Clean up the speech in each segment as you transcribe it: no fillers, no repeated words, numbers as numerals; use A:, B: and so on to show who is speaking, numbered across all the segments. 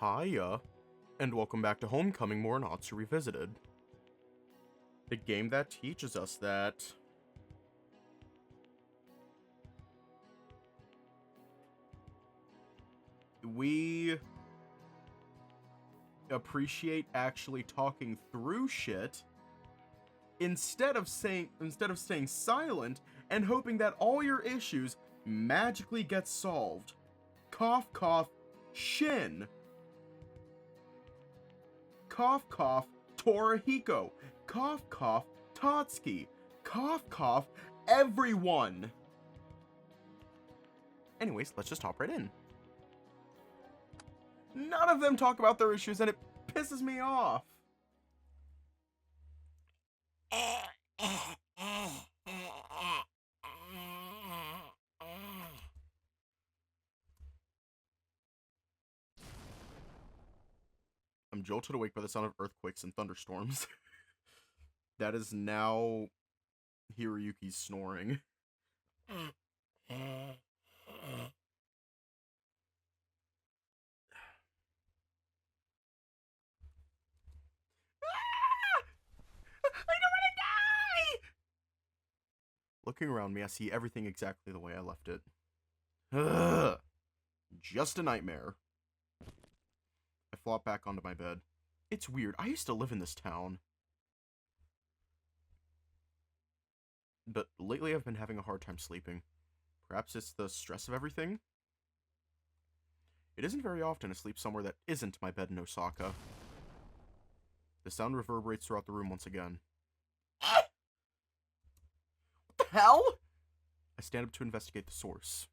A: Hiya, and welcome back to Homecoming Morenatsu Revisited. The game that teaches us that we appreciate actually talking through shit instead of staying silent and hoping that all your issues magically get solved. Cough cough Shin. Cough cough Torihiko. Cough cough Tatsuki. Cough cough everyone. Anyways, let's just hop right in. None of them talk about their issues and it pisses me off. I'm jolted awake by the sound of earthquakes and thunderstorms. That is now Hiroyuki's snoring. Looking around me, I see everything exactly the way I left it. Ugh. Just a nightmare. I flop back onto my bed. It's weird. I used to live in this town. But lately I've been having a hard time sleeping. Perhaps it's the stress of everything? It isn't very often I sleep somewhere that isn't my bed in Osaka. The sound reverberates throughout the room once again. What the hell? I stand up to investigate the source.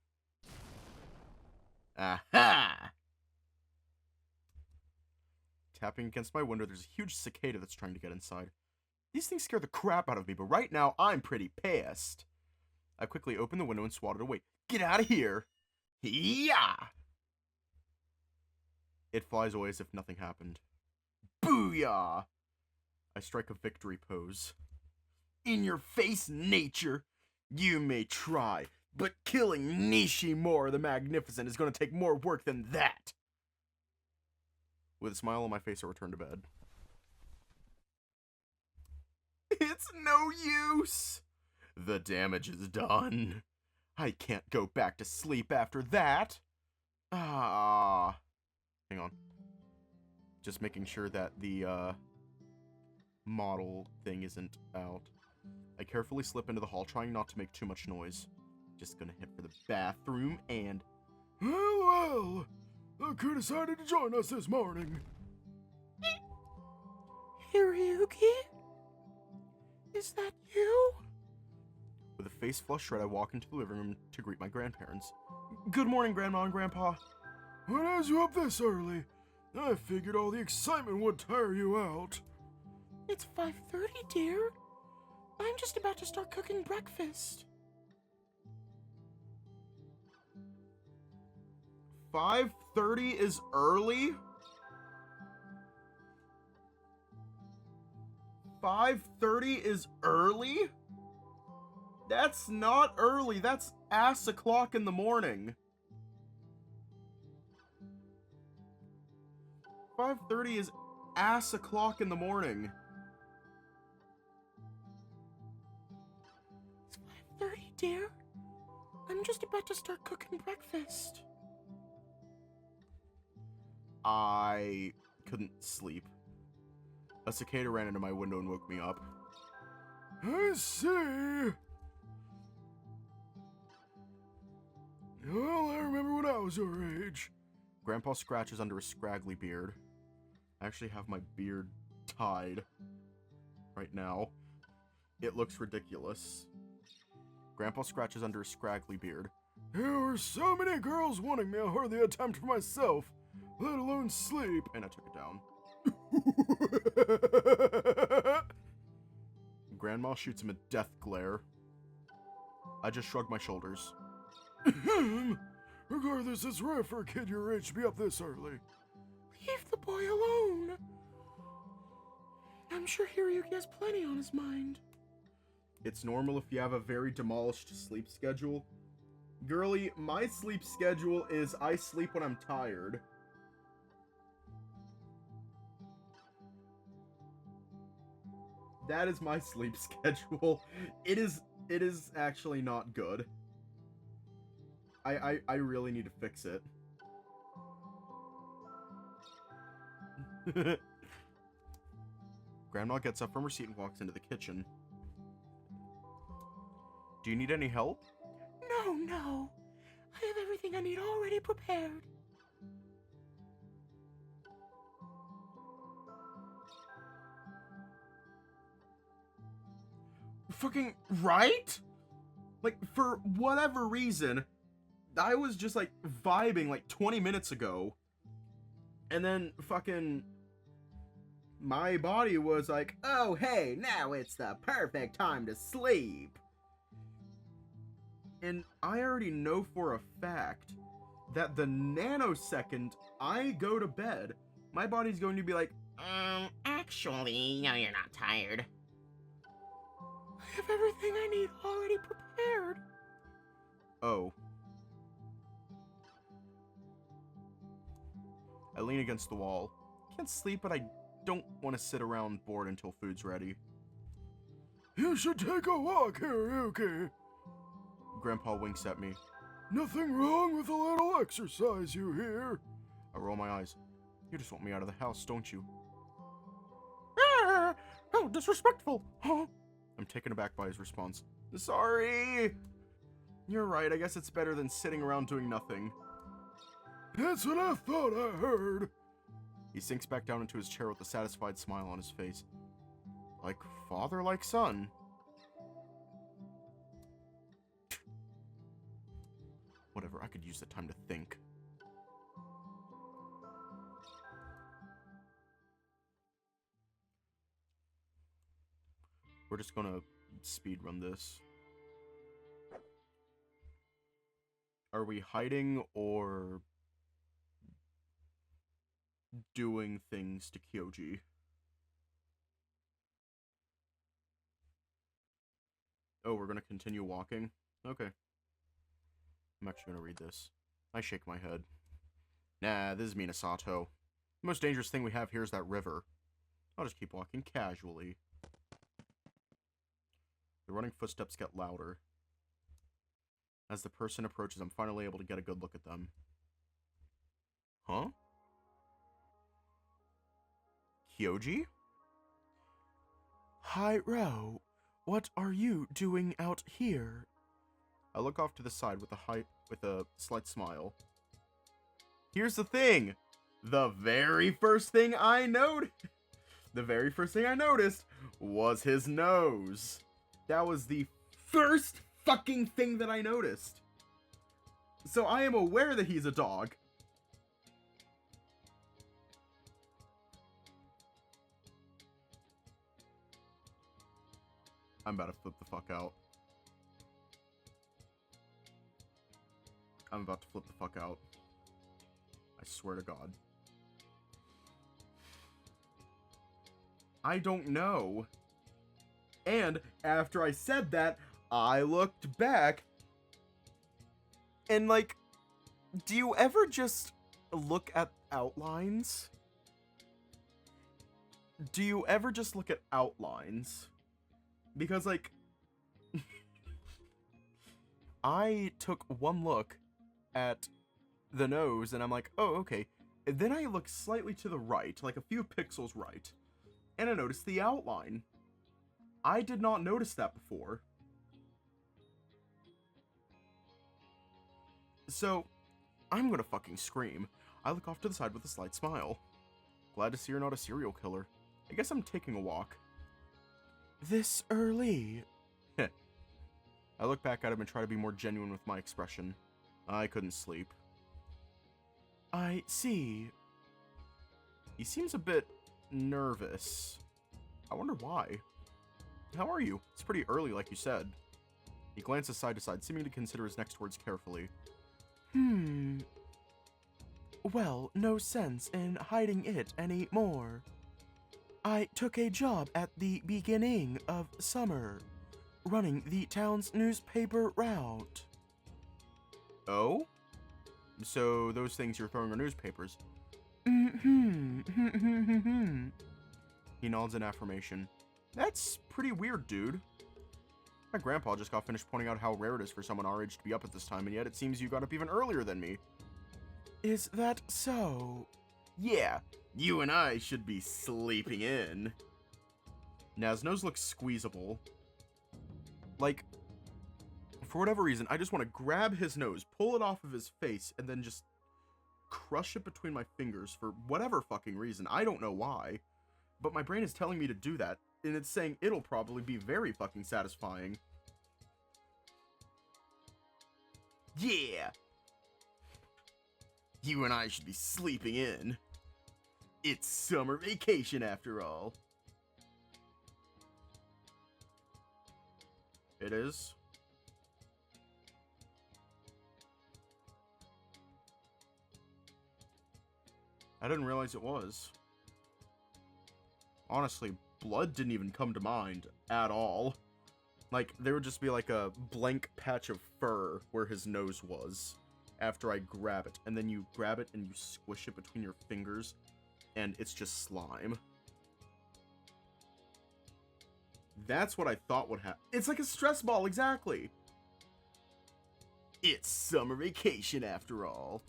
A: Aha! Tapping against my window, there's a huge cicada that's trying to get inside. These things scare the crap out of me, but right now, I'm pretty pissed. I quickly open the window and swat it away. Get out of here! Yeah! It flies away as if nothing happened. Booyah! I strike a victory pose. In your face, nature! You may try, but killing Nishimura the Magnificent is going to take more work than that! With a smile on my face, I return to bed. It's no use! The damage is done. I can't go back to sleep after that. Ah. Hang on. Just making sure that the, model thing isn't out. I carefully slip into the hall, trying not to make too much noise. Just gonna head for the bathroom and... Well, look who decided to join us this morning. Hiroyuki? Is that you? With a face flushed red, I walk into the living room to greet my grandparents. Good morning, Grandma and Grandpa. What has you up this early? I figured all the excitement would tire you out. It's 5:30, dear. I'm just about to start cooking breakfast. 5:30 is early? 5:30 is early? That's not early, that's ass o'clock in the morning. 5:30 is ass o'clock in the morning. It's 5:30, dear. I'm just about to start cooking breakfast. I couldn't sleep. A cicada ran into my window and woke me up. I see. Well, I remember when I was your age. Grandpa scratches under a scraggly beard. I actually have my beard tied right now. It looks ridiculous. Grandpa scratches under a scraggly beard. There were so many girls wanting me, I hardly had time for myself, let alone sleep. And I took it down. Grandma shoots him a death glare. I just shrug my shoulders. Regardless, it's rare for a kid your age to be up this early. Leave the boy alone. I'm sure Hiroyuki has plenty on his mind. It's normal if you have a very demolished sleep schedule. Girlie, my sleep schedule is I sleep when I'm tired. That is my sleep schedule. It is actually not good. I really need to fix it. Grandma gets up from her seat and walks into the kitchen. Do you need any help?
B: No. I have everything I need already prepared.
A: Fucking right? Like, for whatever reason, I was just, like, vibing, like, 20 minutes ago. And then, fucking, my body was like, oh, hey, now it's the perfect time to sleep. And I already know for a fact that the nanosecond I go to bed, my body's going to be like,
B: Actually, no, you're not tired. I have everything I need already prepared.
A: oh. I lean against the wall. Can't sleep, but I don't want to sit around bored until food's ready.
C: You should take a walk, Hiroyuki.
A: Grandpa winks at me.
C: Nothing wrong with a little exercise, you hear?
A: I roll my eyes. You just want me out of the house, don't you?
B: Ah, how disrespectful. Huh?
A: I'm taken aback by his response. Sorry! You're right, I guess it's better than sitting around doing nothing.
C: That's what I thought I heard.
A: He sinks back down into his chair with a satisfied smile on his face. Like father, like son. Whatever, I could use the time to think. We're just gonna speedrun this. Are we hiding or doing things to Kyoji? Oh, we're gonna continue walking? Okay. I'm actually gonna read this. I shake my head. Nah, this is Minasato. The most dangerous thing we have here is that river. I'll just keep walking casually. The running footsteps get louder. As the person approaches, I'm finally able to get a good look at them. Huh? Kyoji?
C: Hi-Ro, what are you doing out here?
A: I look off to the side with a slight smile. Here's the thing. The very first thing I noticed was his nose. That was the first fucking thing that I noticed. So I am aware that he's a dog. I'm about to flip the fuck out. I'm about to flip the fuck out. I swear to God. I don't know. And after I said that, I looked back. And like, do you ever just look at outlines? Do you ever just look at outlines? Because like, I took one look at the nose and I'm like, oh, okay. And then I look slightly to the right, like a few pixels right, and I noticed the outline. I did not notice that before. So, I'm gonna fucking scream. I look off to the side with a slight smile. Glad to see you're not a serial killer. I guess I'm taking a walk.
C: This early?
A: I look back at him and try to be more genuine with my expression. I couldn't sleep.
C: I see.
A: He seems a bit nervous. I wonder why. How are you? It's pretty early, like you said. He glances side to side, seeming to consider his next words carefully.
C: Well, no sense in hiding it anymore. I took a job at the beginning of summer, running the town's newspaper route.
A: Oh? So those things you're throwing are newspapers?
C: Mm-hmm.
A: He nods in affirmation. That's pretty weird, dude. My grandpa just got finished pointing out how rare it is for someone our age to be up at this time, and yet it seems you got up even earlier than me.
C: Is that so?
A: Yeah, you and I should be sleeping in. Now, his nose looks squeezable. Like, for whatever reason, I just want to grab his nose, pull it off of his face, and then just crush it between my fingers for whatever fucking reason. I don't know why. But my brain is telling me to do that, and it's saying it'll probably be very fucking satisfying. Yeah! You and I should be sleeping in. It's summer vacation after all. It is. I didn't realize it was. Honestly, blood didn't even come to mind at all. Like, there would just be like a blank patch of fur where his nose was after I grab it. And then you grab it and you squish it between your fingers, and it's just slime. That's what I thought would happen. It's like a stress ball, exactly. It's summer vacation after all.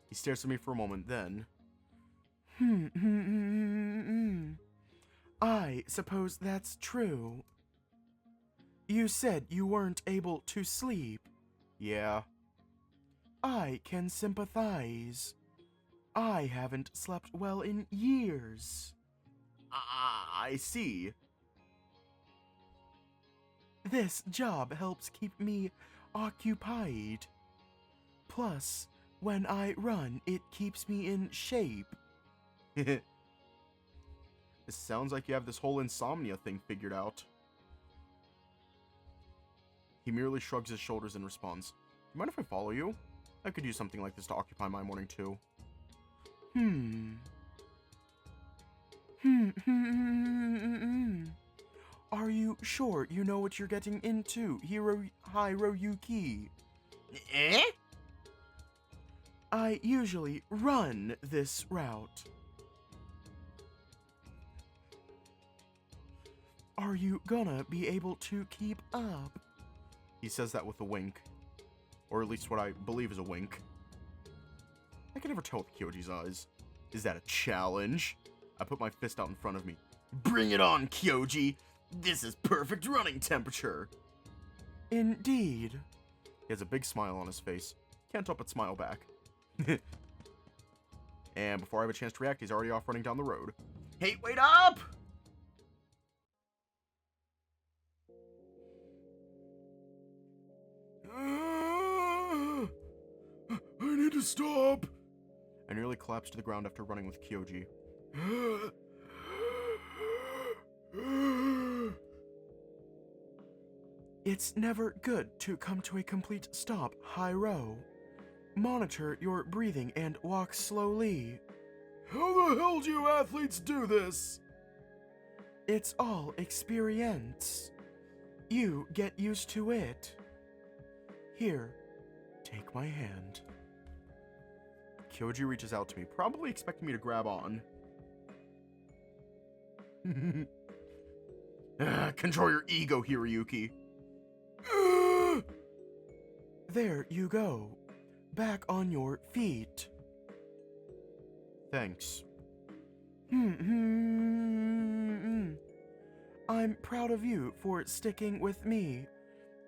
A: He stares at me for a moment, then...
C: I suppose that's true. You said you weren't able to sleep.
A: Yeah.
C: I can sympathize. I haven't slept well in years.
A: I see.
C: This job helps keep me occupied. Plus, when I run, it keeps me in shape.
A: It sounds like you have this whole insomnia thing figured out. He merely shrugs his shoulders and responds, "You mind if I follow you? I could use something like this to occupy my morning too."
C: Are you sure you know what you're getting into, Hiroyuki?
B: Eh?
C: I usually run this route. Are you gonna be able to keep up?
A: He says that with a wink. Or at least what I believe is a wink. I can never tell with Kyoji's eyes. Is that a challenge? I put my fist out in front of me. Bring it on, Kyoji! This is perfect running temperature!
C: Indeed.
A: He has a big smile on his face. Can't help but smile back. And before I have a chance to react, he's already off running down the road. Hey, wait up! I need to stop! I nearly collapsed to the ground after running with Kyoji.
C: It's never good to come to a complete stop, Hiro. Monitor your breathing and walk slowly.
A: How the hell do you athletes do this?
C: It's all experience. You get used to it. Here, take my hand.
A: Kyoji reaches out to me, probably expecting me to grab on. Control your ego, Hiroyuki.
C: There you go. Back on your feet.
A: Thanks.
C: I'm proud of you for sticking with me.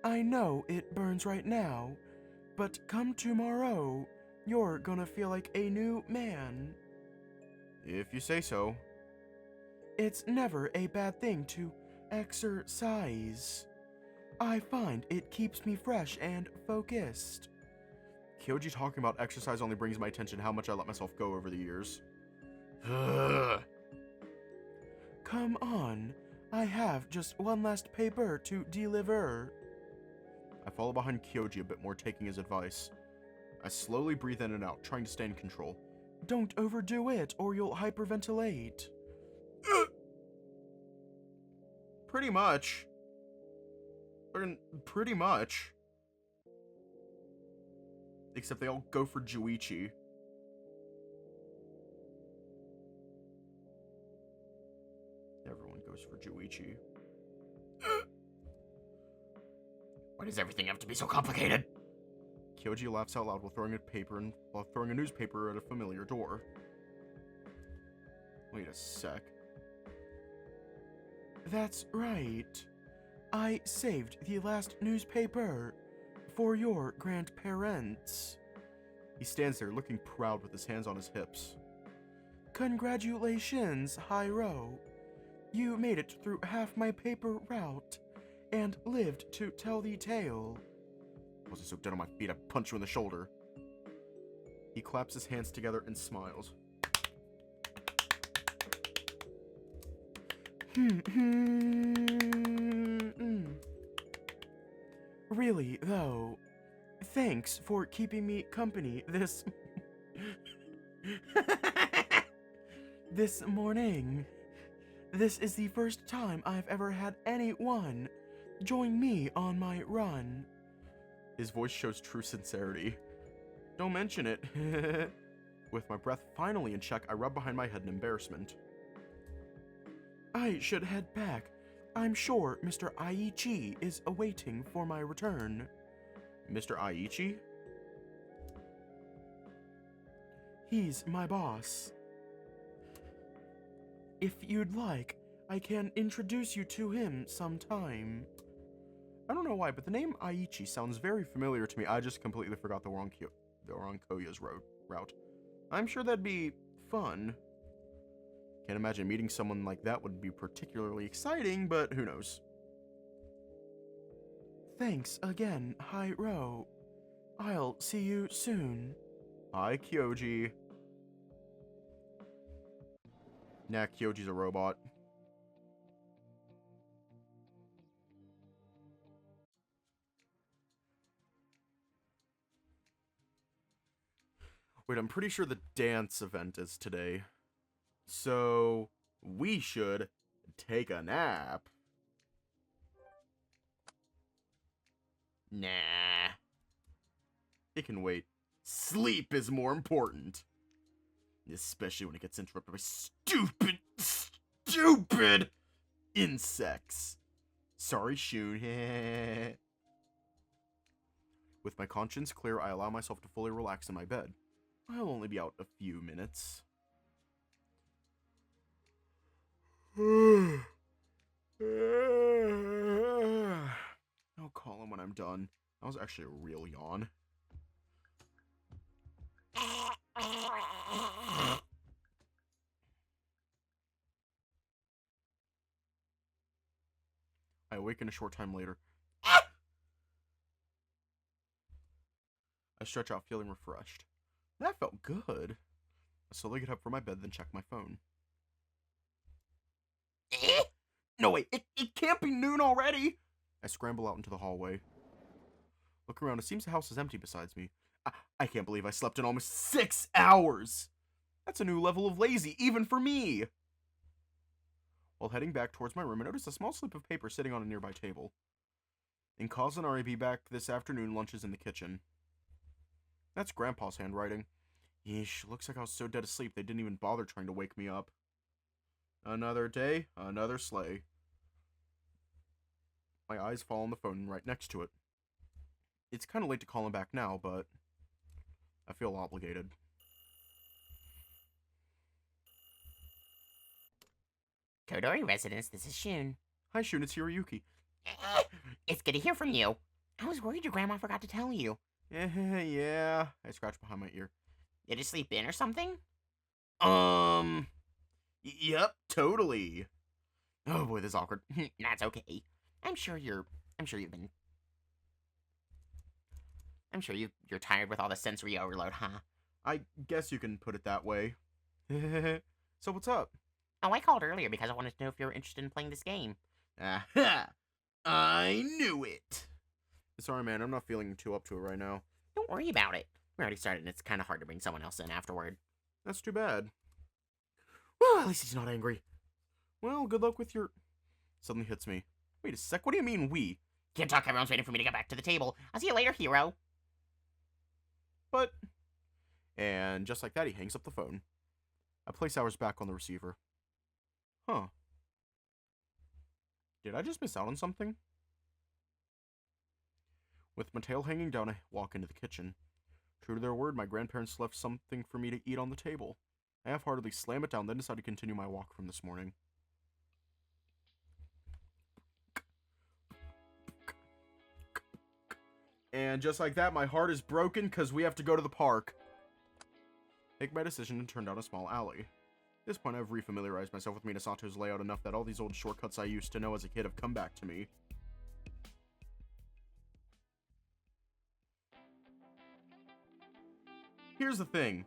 C: I know it burns right now, but come tomorrow, you're gonna feel like a new man.
A: If you say so.
C: It's never a bad thing to exercise. I find it keeps me fresh and focused.
A: Kyoji talking about exercise only brings my attention how much I let myself go over the years.
C: Come on, I have just one last paper to deliver.
A: I follow behind Kyoji a bit more, taking his advice. I slowly breathe in and out, trying to stay in control.
C: Don't overdo it, or you'll hyperventilate.
A: Pretty much. Pretty much. Except they all go for Juichi. Everyone goes for Juichi.
B: Why does everything have to be so complicated?
A: Kyoji laughs out loud while throwing a newspaper at a familiar door. Wait a sec.
C: That's right. I saved the last newspaper for your grandparents.
A: He stands there looking proud with his hands on his hips.
C: Congratulations, Hyro. You made it through half my paper route and lived to tell the tale.
A: I wasn't so dead on my feet I'd punch you in the shoulder. He claps his hands together and smiles.
C: Really, though, thanks for keeping me company this morning. This is the first time I've ever had anyone join me on my run.
A: His voice shows true sincerity. Don't mention it. With my breath finally in check, I rub behind my head in embarrassment.
C: I should head back. I'm sure Mr. Aichi is awaiting for my return.
A: Mr. Aichi?
C: He's my boss. If you'd like, I can introduce you to him sometime.
A: I don't know why, but the name Aichi sounds very familiar to me. I just completely forgot that we're on Kouya's route. I'm sure that'd be fun. Can't imagine meeting someone like that would be particularly exciting, but who knows.
C: Thanks again, Hyro. I'll see you soon.
A: Hi, Kyoji. Nah, Kyoji's a robot. Wait, I'm pretty sure the dance event is today. So, we should take a nap.
B: Nah.
A: It can wait. Sleep is more important. Especially when it gets interrupted by stupid insects. Sorry, Shun. With my conscience clear, I allow myself to fully relax in my bed. I'll only be out a few minutes. I'll call him when I'm done. That was actually a real yawn. I awaken a short time later. I stretch out, feeling refreshed. That felt good. I slowly get up from my bed, then check my phone. No, wait, it can't be noon already! I scramble out into the hallway. Look around, it seems the house is empty besides me. I can't believe I slept in almost 6 hours! That's a new level of lazy, even for me! While heading back towards my room, I notice a small slip of paper sitting on a nearby table. In Kazunari be back this afternoon, lunch is in the kitchen. That's Grandpa's handwriting. Yeesh, looks like I was so dead asleep they didn't even bother trying to wake me up. Another day, another sleigh. My eyes fall on the phone right next to it. It's kind of late to call him back now, but I feel obligated.
B: Kodori residence, this is Shun.
A: Hi, Shun, it's Hiroyuki.
B: It's good to hear from you. I was worried your grandma forgot to tell you.
A: Yeah. I scratch behind my ear.
B: Did you sleep in or something?
A: Yep, totally. Oh boy, this is awkward.
B: That's okay. I'm sure you're tired with all the sensory overload, huh?
A: I guess you can put it that way. So what's up?
B: Oh, I called earlier because I wanted to know if you were interested in playing this game.
A: Aha! I knew it! Sorry, man, I'm not feeling too up to it right now.
B: Don't worry about it. We already started and it's kind of hard to bring someone else in afterward.
A: That's too bad. Well, at least he's not angry. Well, good luck with your... Suddenly hits me. Wait a sec, what do you mean, we?
B: Can't talk, everyone's waiting for me to get back to the table. I'll see you later, hero.
A: But... And just like that, he hangs up the phone. I place ours back on the receiver. Huh. Did I just miss out on something? With my tail hanging down, I walk into the kitchen. True to their word, my grandparents left something for me to eat on the table. I half-heartedly slam it down, then decide to continue my walk from this morning. And just like that, my heart is broken because we have to go to the park. Make my decision and turn down a small alley. At this point, I've refamiliarized myself with Minasato's layout enough that all these old shortcuts I used to know as a kid have come back to me. Here's the thing.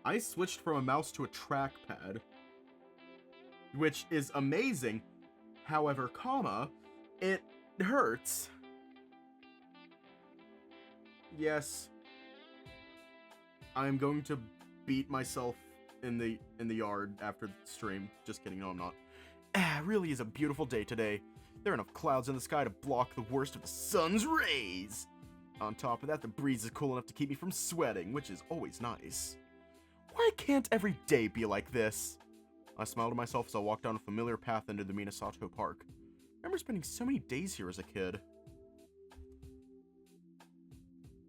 A: I switched from a mouse to a trackpad, which is amazing. However, it hurts. Yes. I'm going to beat myself in the yard after the stream. Just kidding, no I'm not. It really is a beautiful day today. There are enough clouds in the sky to block the worst of the sun's rays. On top of that, the breeze is cool enough to keep me from sweating, which is always nice. Why can't every day be like this? I smiled to myself as I walked down a familiar path into the Minasato Park. I remember spending so many days here as a kid.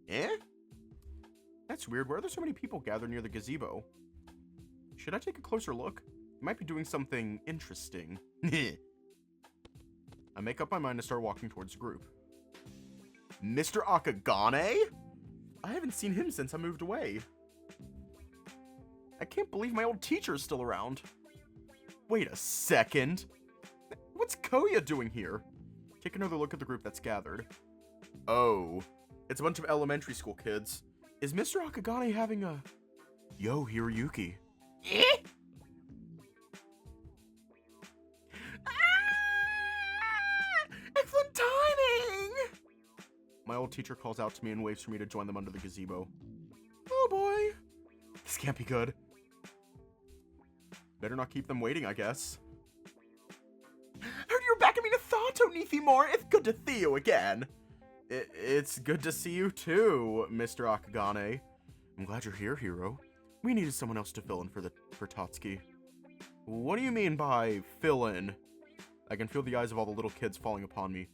A: Eh? That's weird. Why are there so many people gathered near the gazebo? Should I take a closer look? They might be doing something interesting. I make up my mind to start walking towards the group. Mr. Akagane? I haven't seen him since I moved away. I can't believe my old teacher is still around. Wait a second. What's Kouya doing here? Take another look at the group that's gathered. Oh, it's a bunch of elementary school kids. Is Mr. Akagane having a... Yo, Hiroyuki.
B: Eh?
A: Excellent timing! My old teacher calls out to me and waves for me to join them under the gazebo. Oh boy. This can't be good. Better not keep them waiting, I guess. Heard you're back at Minasato, Nithimore. It's good to see you again. It's good to see you too, Mr. Akagane. I'm glad you're here, Hiro. We needed someone else to fill in for Tatsuki. What do you mean by fill in? I can feel the eyes of all the little kids falling upon me.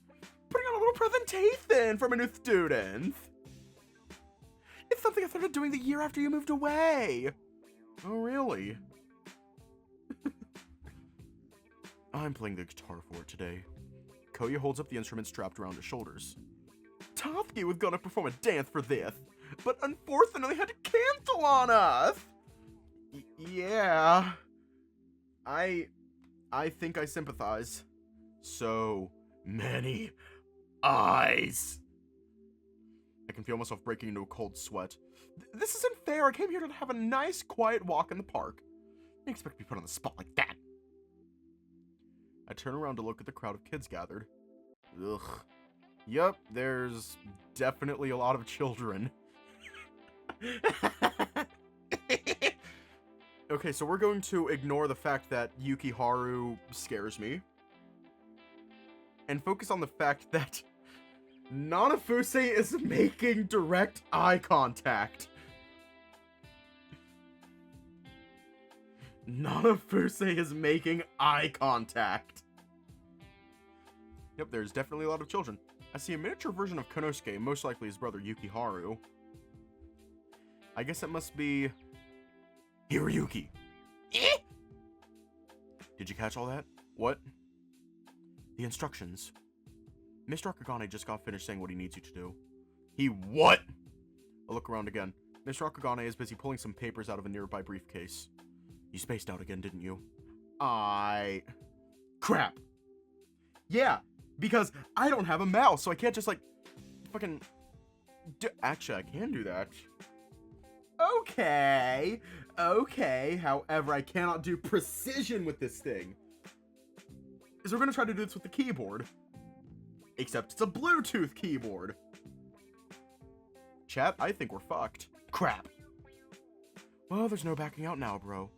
A: Putting on a little presentation from a new student. It's something I started doing the year after you moved away. Oh, really? I'm playing the guitar for it today. Kouya holds up the instrument strapped around his shoulders. Tatsuki was gonna perform a dance for this, but unfortunately had to cancel on us. Yeah. I think I sympathize. So many eyes. I can feel myself breaking into a cold sweat. This isn't fair. I came here to have a nice, quiet walk in the park. I didn't expect to be put on the spot like that. I turn around to look at the crowd of kids gathered. Ugh. Yep, there's definitely a lot of children. Okay, so we're going to ignore the fact that Yukiharu scares me. And focus on the fact that Nanafuse is making direct eye contact. Nanafuse is making eye contact. Yep, there's definitely a lot of children. I see a miniature version of Konosuke, most likely his brother Yukiharu. I guess it must be... Hiroyuki.
B: Eh?
A: Did you catch all that? What? The instructions. Mr. Akagane just got finished saying what he needs you to do. He what? I look around again. Mr. Akagane is busy pulling some papers out of a nearby briefcase. You spaced out again, didn't you? Crap. Yeah, because I don't have a mouse, so I can't just, like, fucking... Actually, I can do that. Okay. However, I cannot do precision with this thing. So we're gonna try to do this with the keyboard. Except it's a Bluetooth keyboard. Chat, I think we're fucked. Crap. Well, there's no backing out now, bro.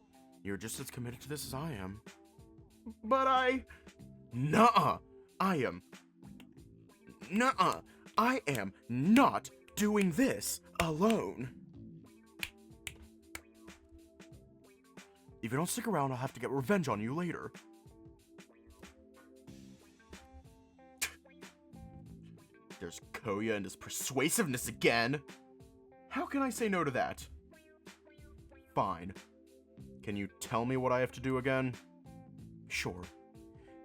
A: You're just as committed to this as I am. But Nuh-uh. I am not doing this alone.
C: If you don't stick around, I'll have to get revenge on you later.
A: There's Kouya and his persuasiveness again. How can I say no to that? Fine. Can you tell me what I have to do again?
C: Sure.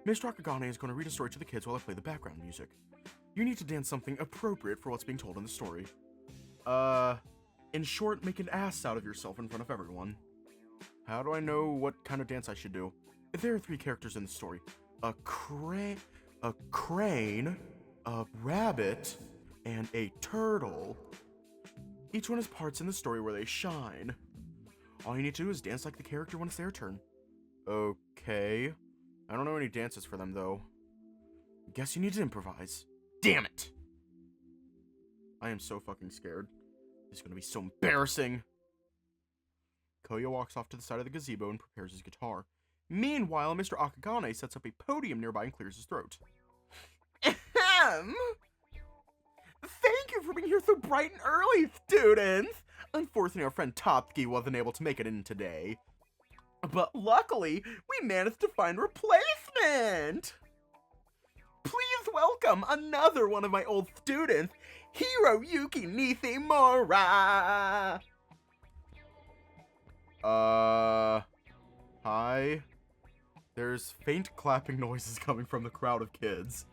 C: Mr. Akagane is going to read a story to the kids while I play the background music. You need to dance something appropriate for what's being told in the story. In short, make an ass out of yourself in front of everyone.
A: How do I know what kind of dance I should do?
C: There are 3 characters in the story. A crane, a rabbit, and a turtle. Each one has parts in the story where they shine. All you need to do is dance like the character when it's their turn.
A: Okay. I don't know any dances for them, though.
C: Guess you need to improvise.
A: Damn it! I am so fucking scared. This is gonna be so embarrassing. Kouya walks off to the side of the gazebo and prepares his guitar. Meanwhile, Mr. Akagane sets up a podium nearby and clears his throat.
C: Ahem! Thank you for being here so bright and early, students! Unfortunately, our friend Topsky wasn't able to make it in today. But luckily, we managed to find a replacement! Please welcome another one of my old students, Hiroyuki Nishimura!
A: Hi? There's faint clapping noises coming from the crowd of kids.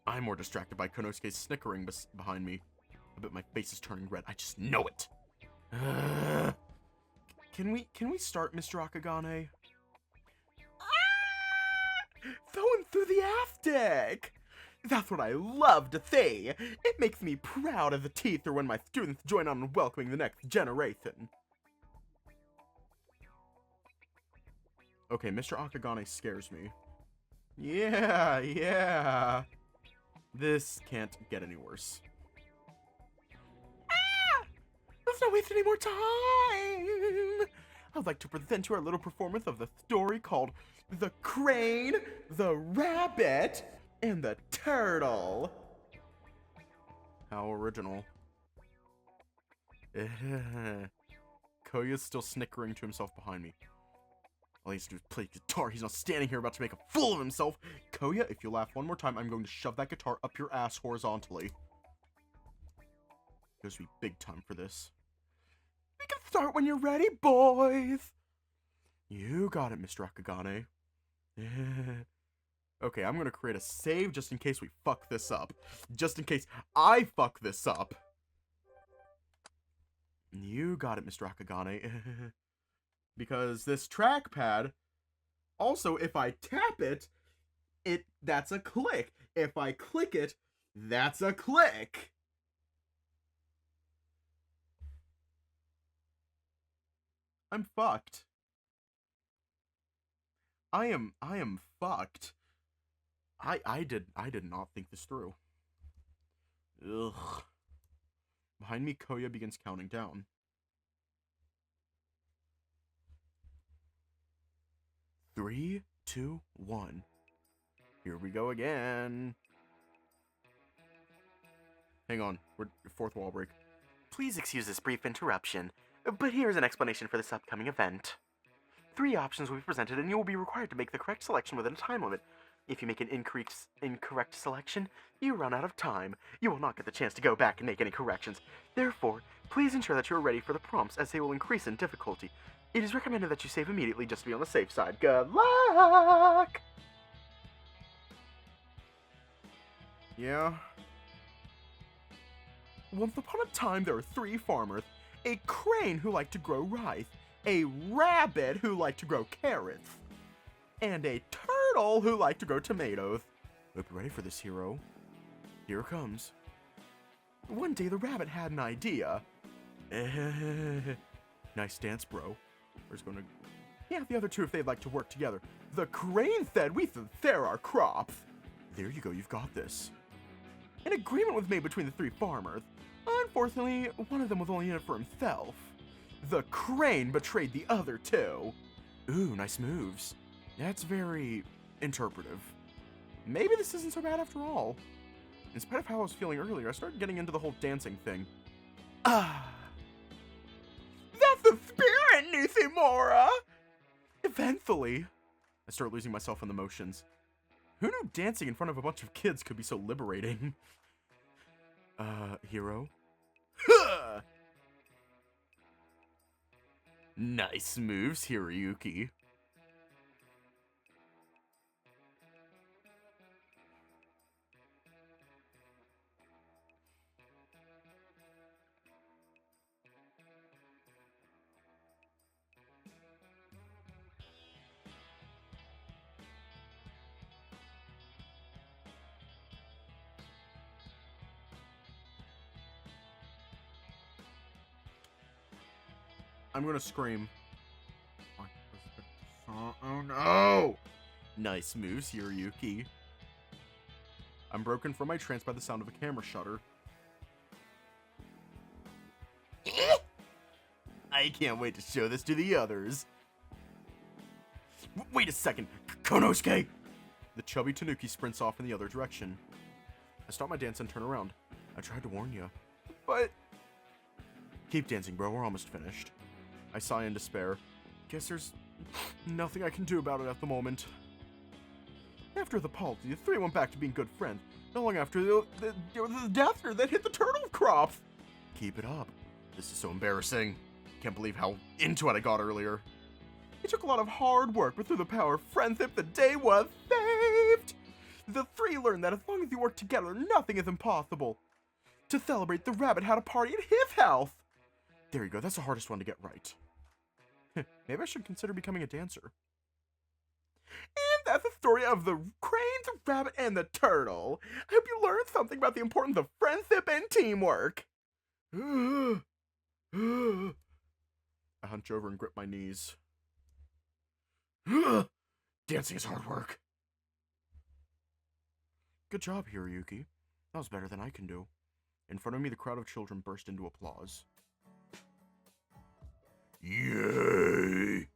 A: I'm more distracted by Konosuke's snickering behind me. I bet my face is turning red. I just know it.
C: Can we start, Mr. Akagane? Throwing through the attic! That's what I love to see. It makes me proud as a teacher when my students join on in welcoming the next generation.
A: Okay, Mr. Akagane scares me. Yeah. This can't get any worse.
C: Let's not waste any more time! I'd like to present you our little performance of the story called The Crane, the Rabbit, and the Turtle.
A: How original. Kouya's still snickering to himself behind me. All he has to do is play guitar. He's not standing here about to make a fool of himself. Kouya, if you laugh one more time, I'm going to shove that guitar up your ass horizontally. There's to be big time for this.
C: We can start when you're ready, boys. You got it, Mr. Akagane.
A: Okay, I'm going to create a save just in case we fuck this up. Just in case I fuck this up.
C: You got it, Mr. Akagane.
A: Because this trackpad, also, if I tap it, that's a click. If I click it, that's a click. I'm fucked. I am fucked. I did not think this through. Ugh. Behind me, Kouya begins counting down.
C: 3, 2, 1.
A: Here we go again. Hang on, we're fourth wall break.
C: Please excuse this brief interruption, but here's an explanation for this upcoming event. 3 options will be presented, and you will be required to make the correct selection within a time limit. If you make an incorrect selection, you run out of time. You will not get the chance to go back and make any corrections. Therefore, please ensure that you are ready for the prompts, as they will increase in difficulty. It is recommended that you save immediately just to be on the safe side. Good luck!
A: Yeah?
C: Once upon a time, there were 3 farmers. A crane who liked to grow rice. A rabbit who liked to grow carrots. And a turtle who liked to grow tomatoes. Hope you're ready for this, hero. Here it comes. One day, the rabbit had an idea. Nice dance, bro. Where's going to... Yeah, the other 2 if they'd like to work together. The crane said we should share our crops. There you go, you've got this. An agreement was made between the 3 farmers. Unfortunately, one of them was only in it for himself. The crane betrayed the other 2. Ooh, nice moves. That's very interpretive. Maybe this isn't so bad after all. In spite of how I was feeling earlier, I started getting into the whole dancing thing. Ah. That's the spirit
A: Nithimura!
C: Eventually, I start losing myself in the motions. Who knew dancing in front of a bunch of kids could be so liberating? Hero?
A: Huh! Nice moves, Hiroyuki. I'm gonna scream. Oh no! Nice moves, Hiroyuki. I'm broken from my trance by the sound of a camera shutter. I can't wait to show this to the others. Wait a second, Konosuke! The chubby Tanuki sprints off in the other direction. I stop my dance and turn around. I tried to warn you. But... Keep dancing, bro. We're almost finished. I sigh in despair. Guess there's nothing I can do about it at the moment. After the apology, the three went back to being good friends. Not long after, the disaster that hit the turtle crop. Keep it up. This is so embarrassing. Can't believe how into it I got earlier. It took a lot of hard work, but through the power of friendship, the day was saved. The three learned that as long as you work together, nothing is impossible. To celebrate, the rabbit had a party at his house. There you go. That's the hardest one to get right. Maybe I should consider becoming a dancer. And that's the story of the crane, the rabbit, and the turtle. I hope you learned something about the importance of friendship and teamwork. I hunch over and grip my knees. Dancing is hard work. Good job, Hiroyuki. That was better than I can do. In front of me, the crowd of children burst into applause. Yay!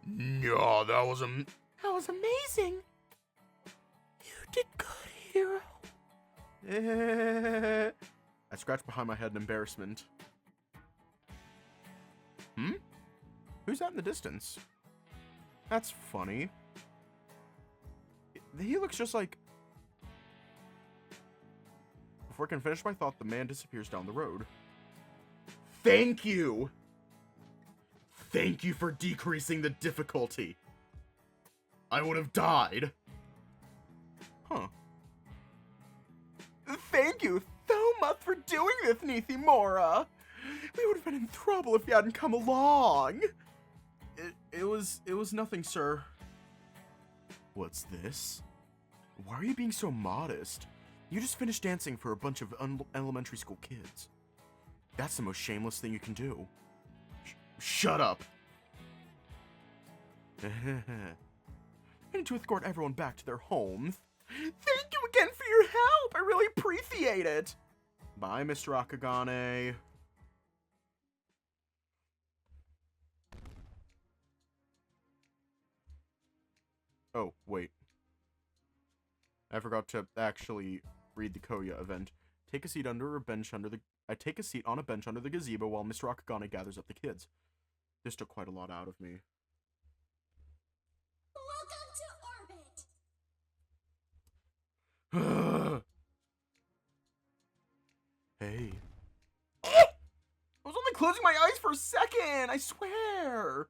A: No, that was amazing. You did good, hero. I scratched behind my head in embarrassment. Who's that in the distance? That's funny. He looks just like... Before I can finish my thought, the man disappears down the road. Thank you! Thank you for decreasing the difficulty. I would have died. Huh. Thank you so much for doing this, Nishimura. We would have been in trouble if you hadn't come along. It was nothing, sir. What's this? Why are you being so modest? You just finished dancing for a bunch of elementary school kids. That's the most shameless thing you can do. Shut up! I need to escort everyone back to their homes. Thank you again for your help! I really appreciate it! Bye, Mr. Akagane. Oh, wait. I forgot to actually read the Kouya event. Take a seat under a bench under the... I take a seat on a bench under the gazebo while Mr. Akagane gathers up the kids. This took quite a lot out of me.
D: Welcome to orbit.
A: Hey. I was only closing my eyes for a second, I swear.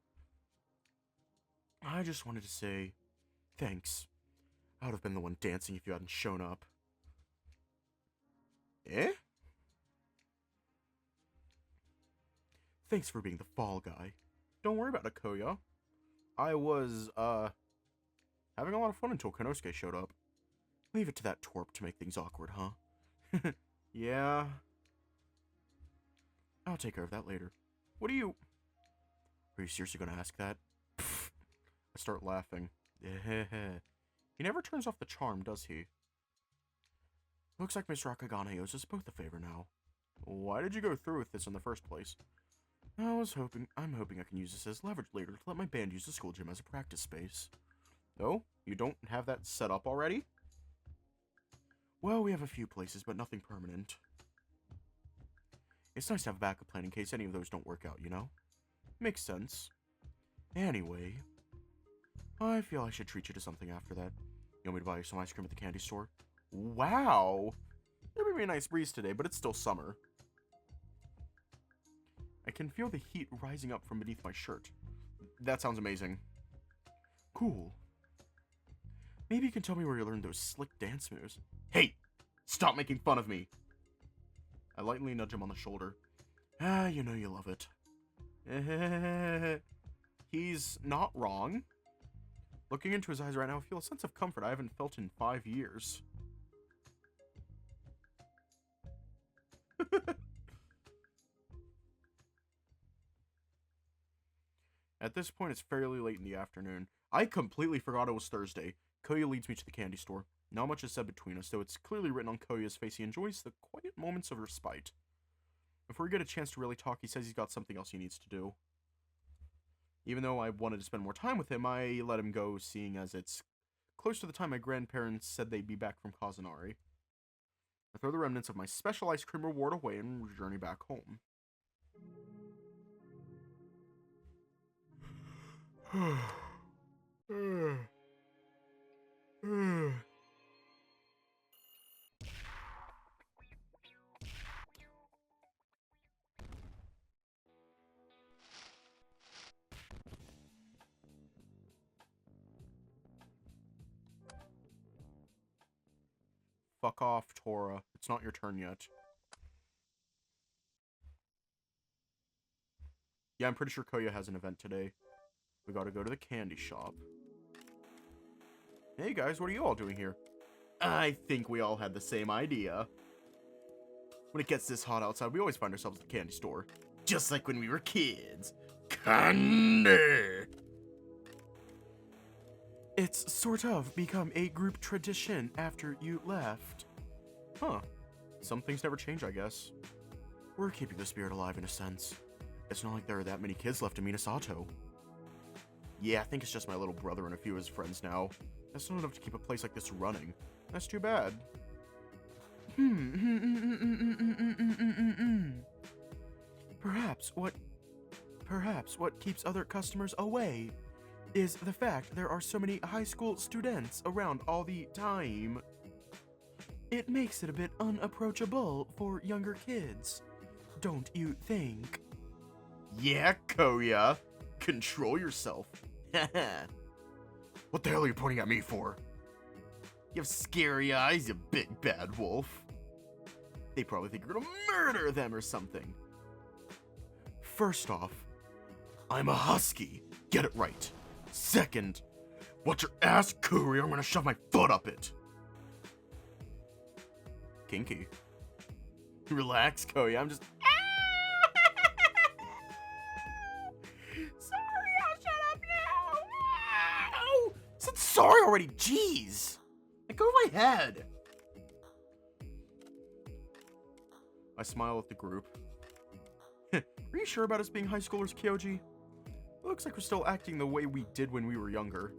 A: I just wanted to say thanks. I would have been the one dancing if you hadn't shown up. Eh? Thanks for being the fall guy. Don't worry about it, Kouya. I was, having a lot of fun until Konosuke showed up. Leave it to that twerp to make things awkward, huh? Yeah. I'll take care of that later. What are you seriously gonna ask that? Pfft. I start laughing. He never turns off the charm, does he? Looks like Mr. Akagane owes us both a favor now. Why did you go through with this in the first place? I'm hoping I can use this as leverage later to let my band use the school gym as a practice space. Oh? You don't have that set up already? Well, we have a few places, but nothing permanent. It's nice to have a backup plan in case any of those don't work out, you know?
C: Makes sense. Anyway, I feel I should treat you to something after that. You want me to buy you some ice cream at the candy store? Wow! There may be a nice breeze today, but it's still summer. I can feel the heat rising up from beneath my shirt. That sounds amazing. Cool. Maybe you can tell me where you learned those slick dance moves.
A: Hey! Stop making fun of me!
C: I lightly nudge him on the shoulder. Ah, you know you love it. He's not wrong. Looking into his eyes right now, I feel a sense of comfort I haven't felt in 5 years. At this point, it's fairly late in the afternoon. I completely forgot it was Thursday. Kouya leads me to the candy store. Not much is said between us, though it's clearly written on Kouya's face he enjoys the quiet moments of respite. Before we get a chance to really talk, he says he's got something else he needs to do. Even though I wanted to spend more time with him, I let him go, seeing as it's close to the time my grandparents said they'd be back from Kazanari. I throw the remnants of my special ice cream reward away and journey back home. Fuck off, Tora. It's not your turn yet. Yeah, I'm pretty sure Kouya has an event today. We gotta go to the candy shop. Hey guys, what are you all doing here?
A: I think we all had the same idea. When it gets this hot outside, we always find ourselves at the candy store. Just like when we were kids. Candy!
C: It's sort of become a group tradition after you left. Huh. Some things never change, I guess. We're keeping the spirit alive in a sense. It's not like there are that many kids left in Minasato. Yeah, I think it's just my little brother and a few of his friends now. That's not enough to keep a place like this running. That's too bad. Perhaps what keeps other customers away is the fact there are so many high school students around all the time. It makes it a bit unapproachable for younger kids, don't you think?
A: Yeah, Kouya. Control yourself. What the hell are you pointing at me for? You have scary eyes, you big bad wolf. They probably think you're gonna murder them or something.
C: First off,
A: I'm a husky. Get it right. Second, watch your ass, Kouya, I'm gonna shove my foot up it.
C: kinky.
A: Relax, Kouya, I'm just... Sorry, I'll shut up now. Ow! I said sorry already, jeez. Let go of my head.
C: I smile at the group. Are you sure about us being high schoolers, Kyoji? Looks like we're still acting the way we did when we were younger.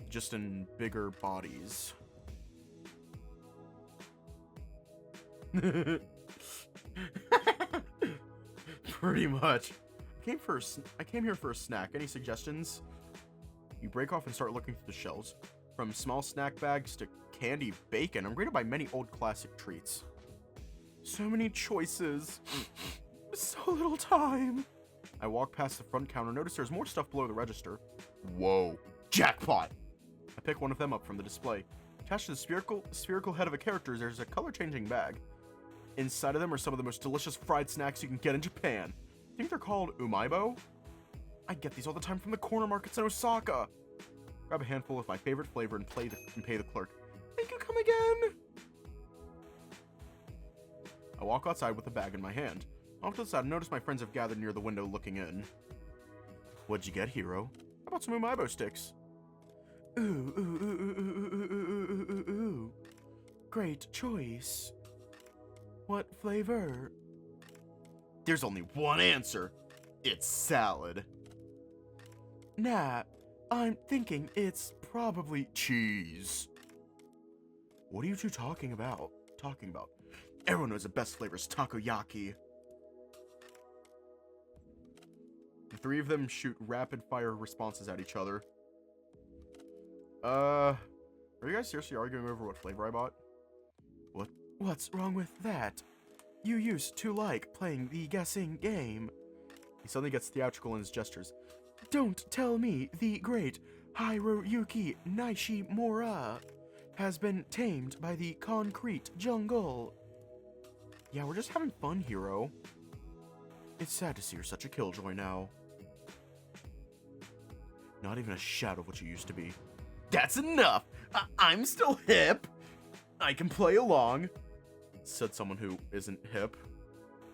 C: Just in bigger bodies.
A: Pretty much.
C: I came here for a snack. Any suggestions? You break off and start looking through the shelves. From small snack bags to candy bacon, I'm greeted by many old classic treats. So many choices. So little time. I walk past the front counter, notice there's more stuff below the register.
A: Whoa. Jackpot!
C: I pick one of them up from the display. Attached to the spherical head of a character, there's a color-changing bag. Inside of them are some of the most delicious fried snacks you can get in Japan. I think they're called umaibo? I get these all the time from the corner markets in Osaka. Grab a handful of my favorite flavor and pay the clerk. Thank you, come again! I walk outside with the bag in my hand. Off to the side, I notice my friends have gathered near the window looking in. What'd you get, hero? How about some umaibo sticks? Ooh, ooh, ooh, ooh, ooh, ooh, ooh, ooh, ooh, ooh. Great choice. What flavor?
A: There's only one answer. It's salad.
C: Nah, I'm thinking it's probably cheese. What are you two talking about? Everyone knows the best flavor is takoyaki.
A: The three of them shoot rapid-fire responses at each other. Are you guys seriously arguing over what flavor I bought?
C: What's wrong with that? You used to like playing the guessing game.
A: He suddenly gets theatrical in his gestures.
C: Don't tell me the great Hiroyuki Nishimura has been tamed by the concrete jungle.
A: Yeah, we're just having fun, Hiro.
C: It's sad to see you're such a killjoy now.
A: Not even a shadow of what you used to be. That's enough! I'm still hip! I can play along, said someone who isn't hip.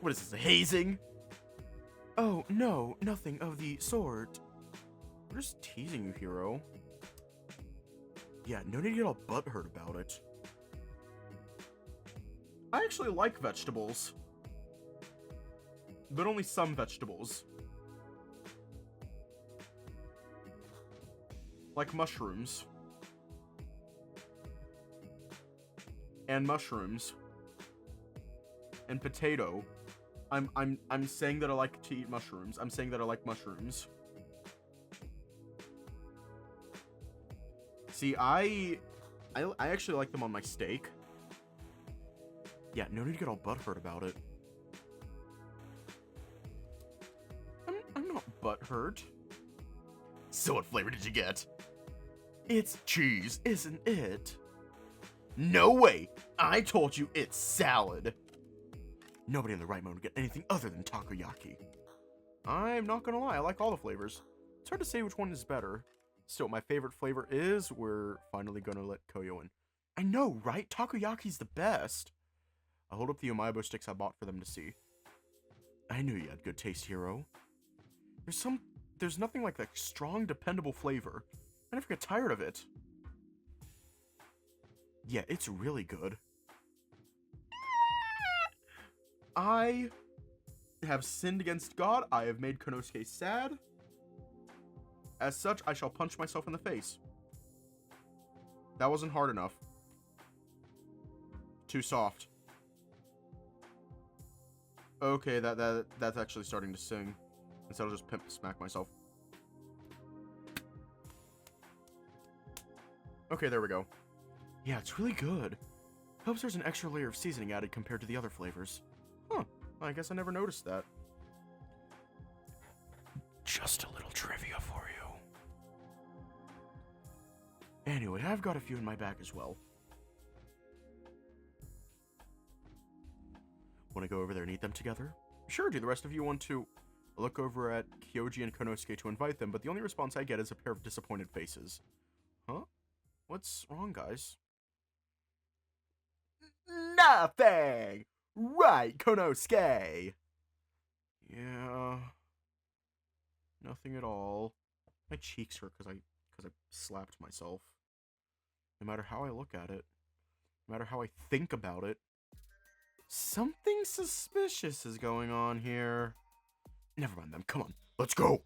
A: What is this, hazing?
C: Oh, no, nothing of the sort.
A: We're just teasing you, Hiro. Yeah, no need to get all butthurt about it. I actually like vegetables. But only some vegetables. Like mushrooms. And mushrooms. And potato. I'm saying that I like to eat mushrooms. I'm saying that I like mushrooms. See, I actually like them on my steak. Yeah, no need to get all butthurt about it. I'm not butthurt. So what flavor did you get?
C: It's cheese, isn't it?
A: No way! I told you it's salad! Nobody in the right mind would get anything other than takoyaki. I'm not gonna lie, I like all the flavors. It's hard to say which one is better. Still, my favorite flavor is we're finally gonna let Kouya in. I know, right? Takoyaki's the best! I hold up the umaibo sticks I bought for them to see. I knew you had good taste, Hiro. There's nothing like that strong, dependable flavor. I never get tired of it. Yeah, it's really good. I have sinned against God. I have made Konosuke sad. As such, I shall punch myself in the face. That wasn't hard enough. Too soft. Okay, that's actually starting to sing. Instead, I'll just pimp smack myself. Okay, there we go. Yeah, it's really good. Helps there's an extra layer of seasoning added compared to the other flavors. Huh, I guess I never noticed that. Just a little trivia for you. Anyway, I've got a few in my bag as well. Want to go over there and eat them together? Sure, do the rest of you want to look over at Kyoji and Konosuke to invite them, but the only response I get is a pair of disappointed faces. Huh? What's wrong, guys? Nothing! Right, Konosuke! Yeah... Nothing at all. My cheeks hurt because I slapped myself. No matter how I look at it, no matter how I think about it, something suspicious is going on here. Never mind them, come on, let's go!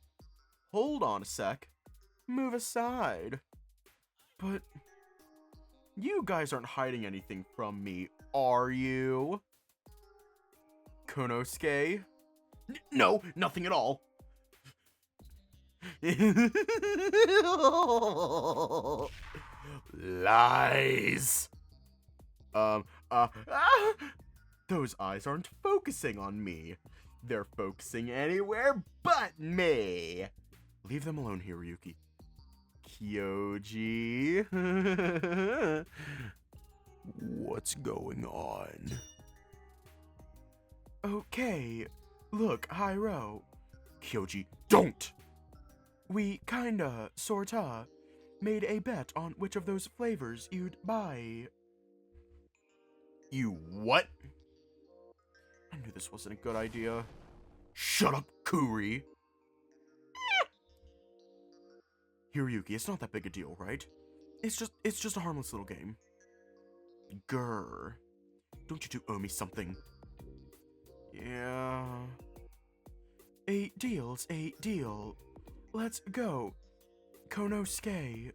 A: Hold on a sec. Move aside. But... you guys aren't hiding anything from me, are you? Konosuke? No, nothing at all. Lies. Those eyes aren't focusing on me. They're focusing anywhere but me. Leave them alone, Hiroyuki. Kyoji. What's going on?
C: Okay, look, Hiro.
A: Kyoji, don't!
C: We kinda, sorta, made a bet on which of those flavors you'd buy.
A: You what? I knew this wasn't a good idea. Shut up, Kuri. Hiroyuki, it's not that big a deal, right? It's just a harmless little game. Grr. Don't you two owe me something? Yeah.
C: A deal's a deal. Let's go, Konosuke.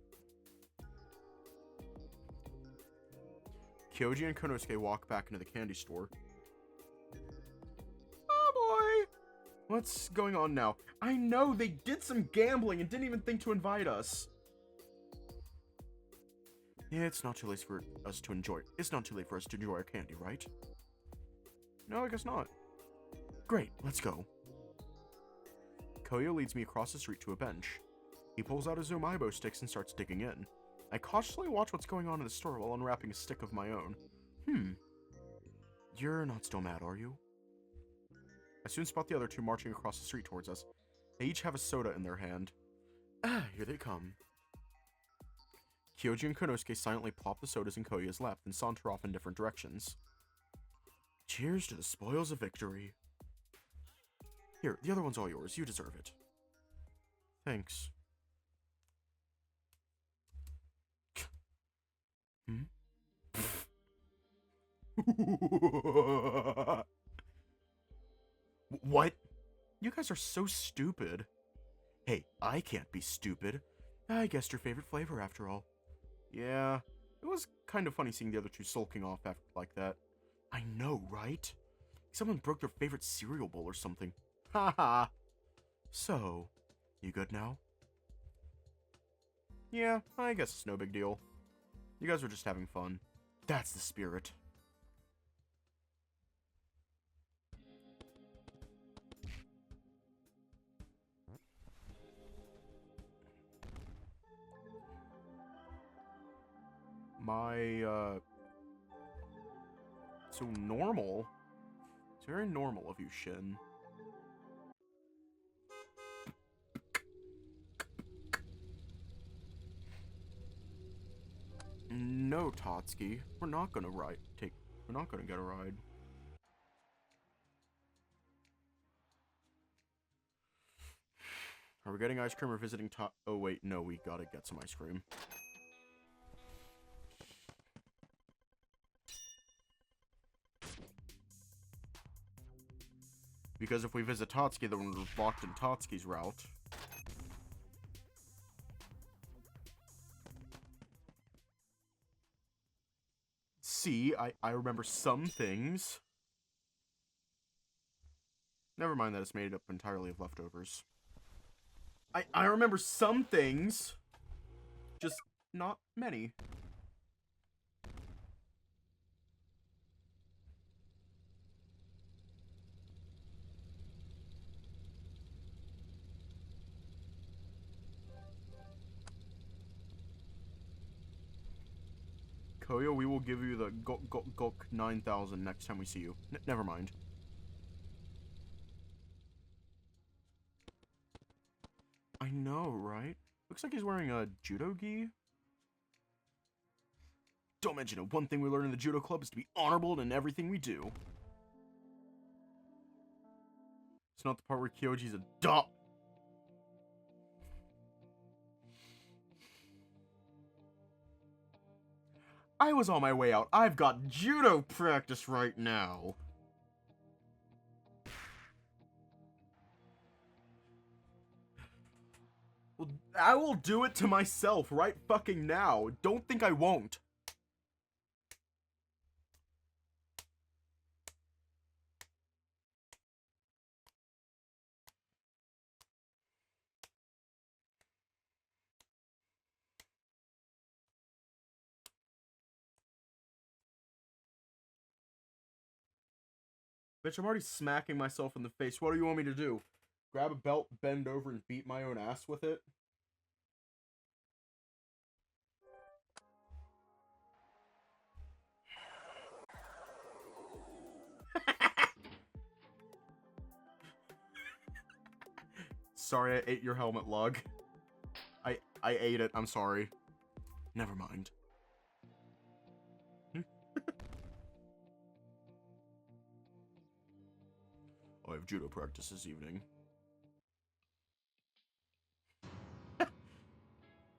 A: Kyoji and Konosuke walk back into the candy store. Oh boy! What's going on now? I know, they did some gambling and didn't even think to invite us. Yeah, it's not too late for us to enjoy. It's not too late for us to enjoy our candy, right? No, I guess not. Great, let's go. Kouya leads me across the street to a bench. He pulls out his Zomibo sticks and starts digging in. I cautiously watch what's going on in the store while unwrapping a stick of my own. You're not still mad, are you? I soon spot the other two marching across the street towards us. They each have a soda in their hand. Ah, here they come. Kyoji and Konosuke silently plop the sodas in Kouya's lap, then saunter off in different directions. Cheers to the spoils of victory. Here, the other one's all yours. You deserve it. Thanks. What? You guys are so stupid. Hey, I can't be stupid. I guessed your favorite flavor after all. Yeah, it was kind of funny seeing the other two sulking off after like that. I know, right? Someone broke their favorite cereal bowl or something. Haha. So, you good now? Yeah, I guess it's no big deal. You guys were just having fun. That's the spirit. So normal? It's very normal of you, Shin. No, Totsuki. We're not gonna get a ride. Are we getting ice cream or visiting Oh wait, no, we gotta get some ice cream. Because if we visit Totsuki, then we're locked in Totsuki's route. See, I remember some things. Never mind that it's made up entirely of leftovers. I remember some things. Just not many. Kouya, we will give you the Gok 9000 next time we see you. Never mind. I know, right? Looks like he's wearing a judo gi. Don't mention it. One thing we learned in the judo club is to be honorable in everything we do. It's not the part where Kyoji's a dog. I was on my way out. I've got judo practice right now. Well, I will do it to myself right fucking now. Don't think I won't. Bitch, I'm already smacking myself in the face. What do you want me to do? Grab a belt, bend over, and beat my own ass with it? Sorry, I ate your helmet, Lug. I ate it. I'm sorry. Never mind. I have judo practice this evening.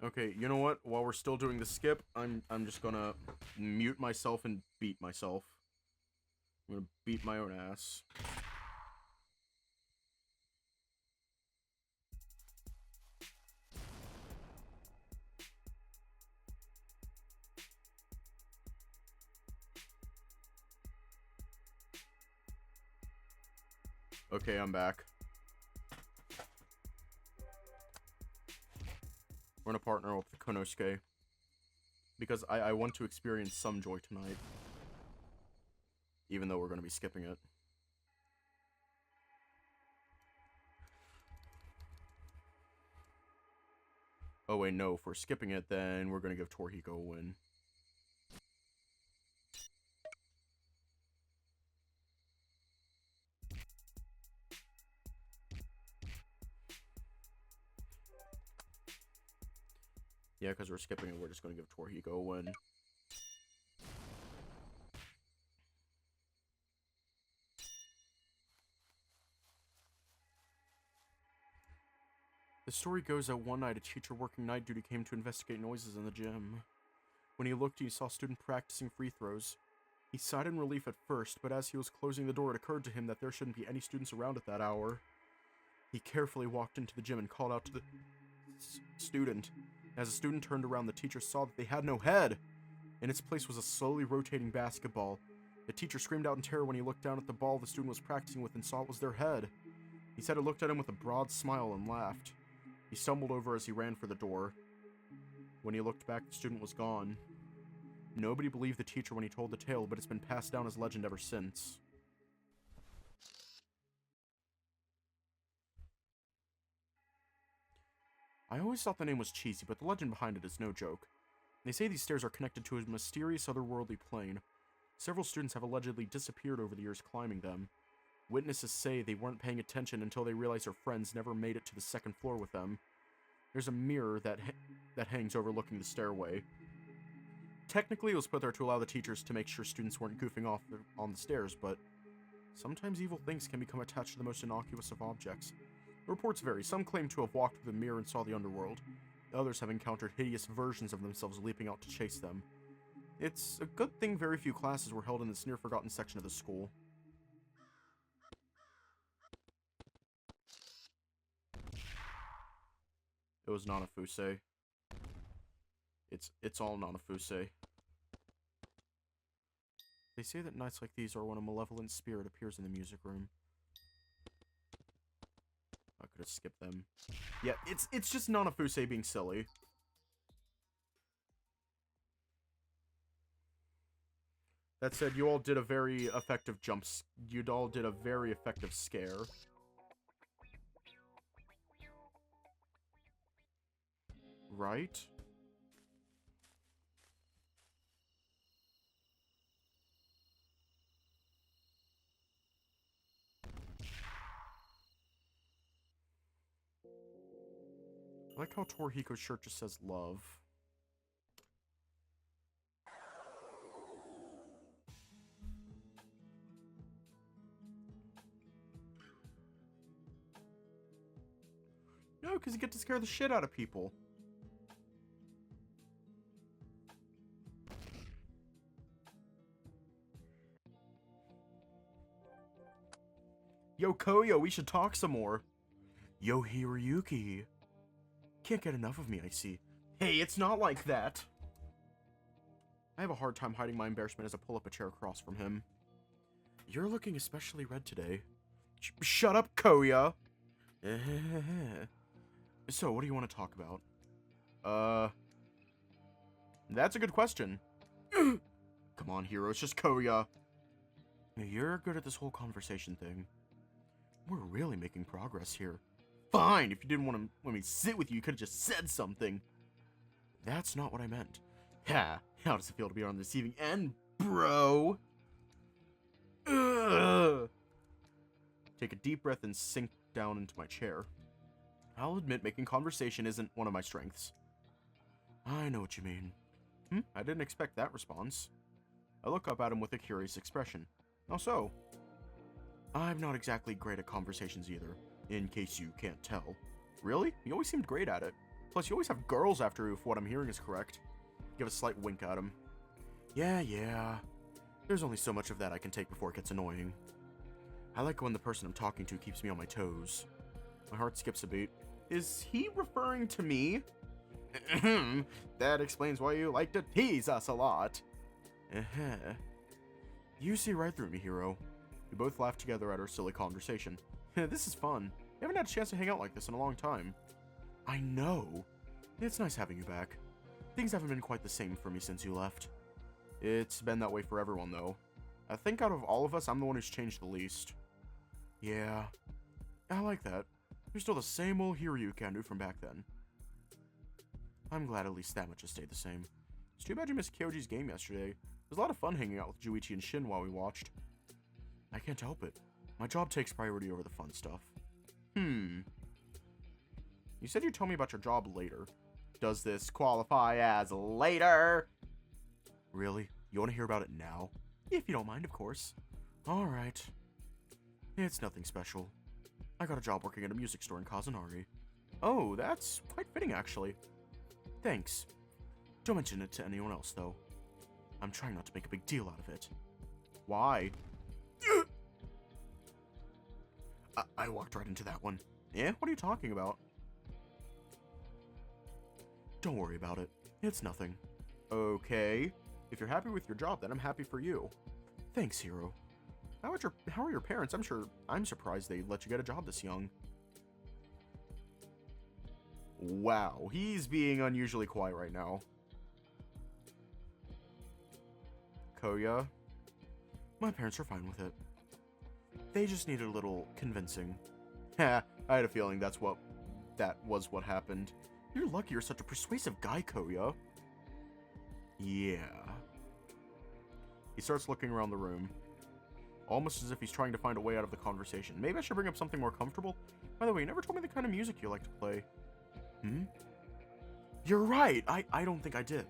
A: Okay, you know what? While we're still doing the skip, I'm just gonna mute myself and beat myself. I'm gonna beat my own ass. Okay, I'm back. We're gonna partner with Konosuke. Because I want to experience some joy tonight. Even though we're gonna be skipping it. Oh wait, no. If we're skipping it, then we're gonna give Torihiko a win. Yeah, because we're skipping it, we're just gonna give Torihiko a win. The story goes that one night a teacher working night duty came to investigate noises in the gym. When he looked, he saw a student practicing free throws. He sighed in relief at first, but as he was closing the door, it occurred to him that there shouldn't be any students around at that hour. He carefully walked into the gym and called out to the student. As the student turned around, the teacher saw that they had no head. In its place was a slowly rotating basketball. The teacher screamed out in terror when he looked down at the ball the student was practicing with and saw it was their head. He said it looked at him with a broad smile and laughed. He stumbled over as he ran for the door. When he looked back, the student was gone. Nobody believed the teacher when he told the tale, but it's been passed down as legend ever since. I always thought the name was cheesy, but the legend behind it is no joke. They say these stairs are connected to a mysterious otherworldly plane. Several students have allegedly disappeared over the years climbing them. Witnesses say they weren't paying attention until they realized their friends never made it to the second floor with them. There's a mirror that hangs overlooking the stairway. Technically, it was put there to allow the teachers to make sure students weren't goofing off on the stairs, but sometimes evil things can become attached to the most innocuous of objects. The reports vary. Some claim to have walked through the mirror and saw the underworld. Others have encountered hideous versions of themselves leaping out to chase them. It's a good thing very few classes were held in this near-forgotten section of the school. It was Nanafuse. It's all Nanafuse. They say that nights like these are when a malevolent spirit appears in the music room. I could have skipped them. Yeah, it's just Nanafuse being silly. That said, you all did a very effective you all did a very effective scare. Right? I like how Torihiko's shirt just says love. No, because you get to scare the shit out of people. Yo, Kouya, we should talk some more. Yo, Hiroyuki. Can't get enough of me, I see. Hey, it's not like that. I have a hard time hiding my embarrassment as I pull up a chair across from him. You're looking especially red today. Shut up, Kouya. So, what do you want to talk about? That's a good question. Come on, Hiro, it's just Kouya. You're good at this whole conversation thing. We're really making progress here. Fine, if you didn't want me to sit with you, you could have just said something. That's not what I meant. Ha, how does it feel to be on the receiving end, bro? Ugh. Take a deep breath and sink down into my chair. I'll admit making conversation isn't one of my strengths. I know what you mean. I didn't expect that response. I look up at him with a curious expression. How so? I'm not exactly great at conversations either, in case you can't tell. Really? You always seemed great at it. Plus, you always have girls after you if what I'm hearing is correct. Give a slight wink at him. Yeah. There's only so much of that I can take before it gets annoying. I like when the person I'm talking to keeps me on my toes. My heart skips a beat. Is he referring to me? That explains why you like to tease us a lot. You see right through me, Hiro. We both laughed together at our silly conversation. This is fun. We haven't had a chance to hang out like this in a long time. I know.
C: It's nice having you back. Things haven't been quite the same for me since you left.
A: It's been that way for everyone, though. I think out of all of us, I'm the one who's changed the least.
C: Yeah, I like that. You're still the same old hero you can do from back then. I'm glad at least that much has stayed the same.
A: It's too bad you missed Kyoji's game yesterday. It was a lot of fun hanging out with Juichi and Shin while we watched.
C: I can't help it. My job takes priority over the fun stuff.
A: You said you'd tell me about your job later. Does this qualify as later?
C: Really? You want to hear about it now? If you don't mind, of course. Alright. It's nothing special. I got a job working at a music store in Kazunari.
A: Oh, that's quite fitting, actually.
C: Thanks. Don't mention it to anyone else, though. I'm trying not to make a big deal out of it.
A: Why?
C: I walked right into that one.
A: Yeah? What are you talking about?
C: Don't worry about it. It's nothing.
A: Okay. If you're happy with your job, then I'm happy for you.
C: Thanks, Hiro.
A: How are your parents? I'm surprised they let you get a job this young. Wow, he's being unusually quiet right now. Kouya?
C: My parents are fine with it. They just needed a little convincing.
A: Ha, I had a feeling that was what happened.
C: You're lucky you're such a persuasive guy, Kouya.
A: Yeah. He starts looking around the room, almost as if he's trying to find a way out of the conversation. Maybe I should bring up something more comfortable? By the way, you never told me the kind of music you like to play.
C: You're right. I don't think I did.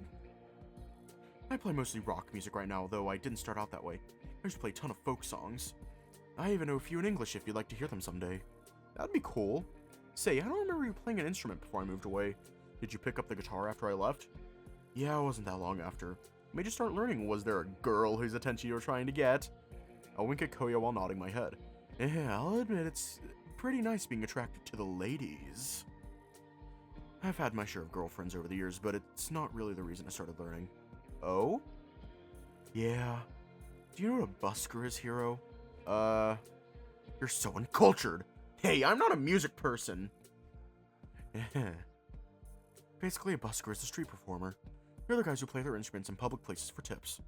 C: I play mostly rock music right now, though I didn't start out that way. I used to play a ton of folk songs. I even know a few in English if you'd like to hear them someday.
A: That'd be cool. Say, I don't remember you playing an instrument before I moved away. Did you pick up the guitar after I left?
C: Yeah, it wasn't that long after.
A: What made you start learning? Was there a girl whose attention you were trying to get? I'll wink at Kouya while nodding my head.
C: Yeah, I'll admit it's pretty nice being attracted to the ladies. I've had my share of girlfriends over the years, but it's not really the reason I started learning.
A: Oh?
C: Yeah. Do you know what a busker is, Hiro?
A: You're so uncultured. Hey, I'm not a music person.
C: Basically, a busker is a street performer. They're the guys who play their instruments in public places for tips.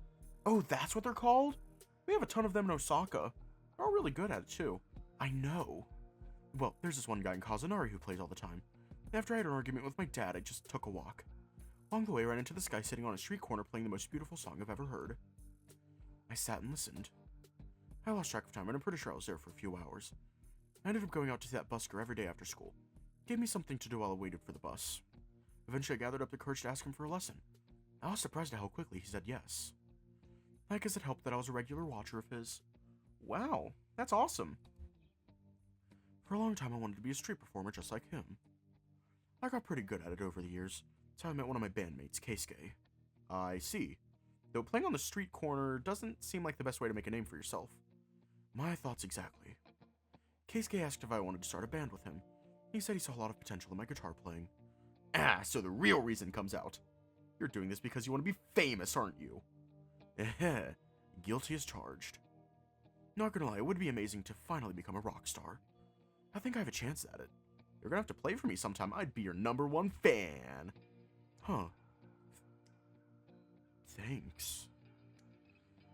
A: Oh, that's what they're called? We have a ton of them in Osaka. They're all really good at it, too.
C: I know. Well, there's this one guy in Kazunari who plays all the time. After I had an argument with my dad, I just took a walk. Along the way, I ran into this guy sitting on a street corner playing the most beautiful song I've ever heard. I sat and listened. I lost track of time, and I'm pretty sure I was there for a few hours. I ended up going out to see that busker every day after school. Gave me something to do while I waited for the bus. Eventually, I gathered up the courage to ask him for a lesson. I was surprised at how quickly he said yes. I guess it helped that I was a regular watcher of his.
A: Wow, that's awesome.
C: For a long time, I wanted to be a street performer just like him. I got pretty good at it over the years. That's how I met one of my bandmates, Keisuke.
A: I see. Though playing on the street corner doesn't seem like the best way to make a name for yourself.
C: My thoughts exactly. Keisuke asked if I wanted to start a band with him. He said he saw a lot of potential in my guitar playing.
A: Ah, so the real reason comes out. You're doing this because you want to be famous, aren't you?
C: Guilty as charged. Not gonna lie, it would be amazing to finally become a rock star. I think I have a chance at it.
A: You're gonna have to play for me sometime. I'd be your #1 fan.
C: Huh. Thanks.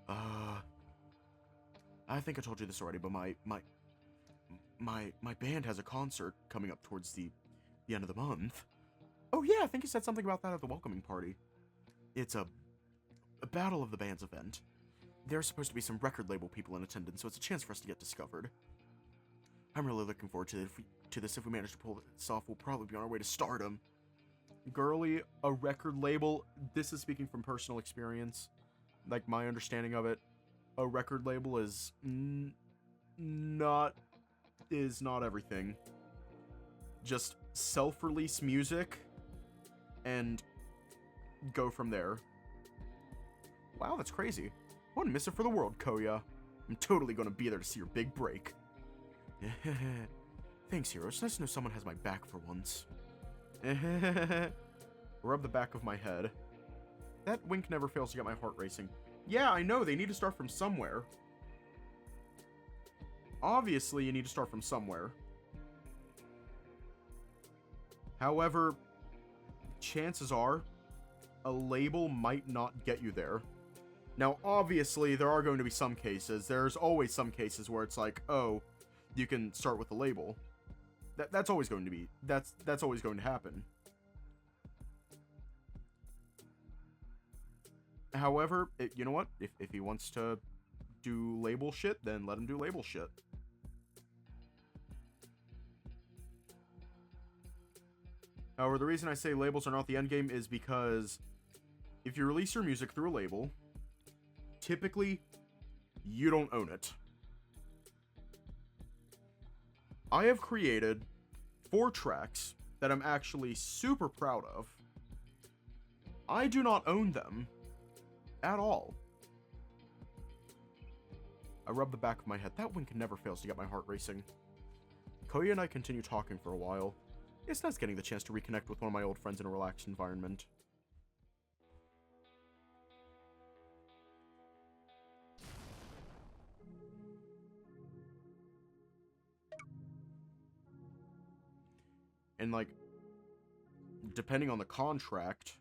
C: I think I told you this already, but my band has a concert coming up towards the end of the month.
A: Oh yeah, I think you said something about that at the welcoming party.
C: It's a Battle of the Bands event. There's supposed to be some record label people in attendance, so it's a chance for us to get discovered. I'm really looking forward to this. If we manage to pull this off, we'll probably be on our way to stardom.
A: Girly, a record label, this is speaking from personal experience. Like, my understanding of it, a record label is not everything. Just self-release music and go from there. Wow, that's crazy. I wouldn't miss it for the world, Kouya. I'm totally gonna be there to see your big break.
C: Thanks, Hiro. It's nice to know someone has my back for once.
A: Rub the back of my head. That wink never fails to get my heart racing. Yeah, I know, they need to start from somewhere. Obviously, you need to start from somewhere. However, chances are a label might not get you there. Now, obviously, there are going to be some cases. There's always some cases where it's like, oh, you can start with the label. That's always going to be, that's always going to happen. However, you know what? If he wants to do label shit, then let him do label shit. However, the reason I say labels are not the endgame is because if you release your music through a label, typically, you don't own it. I have created 4 tracks that I'm actually super proud of. I do not own them at all. I rub the back of my head. That one can never fails to get my heart racing. Kouya and I continue talking for a while. It's nice getting the chance to reconnect with one of my old friends in a relaxed environment. And, like, depending on the contract,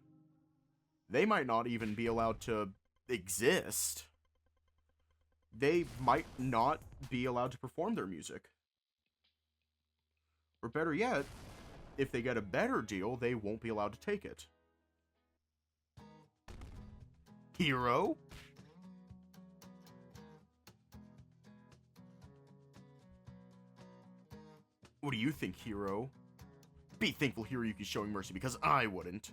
A: they might not even be allowed to exist. They might not be allowed to perform their music. Or better yet, if they get a better deal, they won't be allowed to take it. Hero? What do you think, Hero? Be thankful Hiroyuki's showing mercy, because I wouldn't.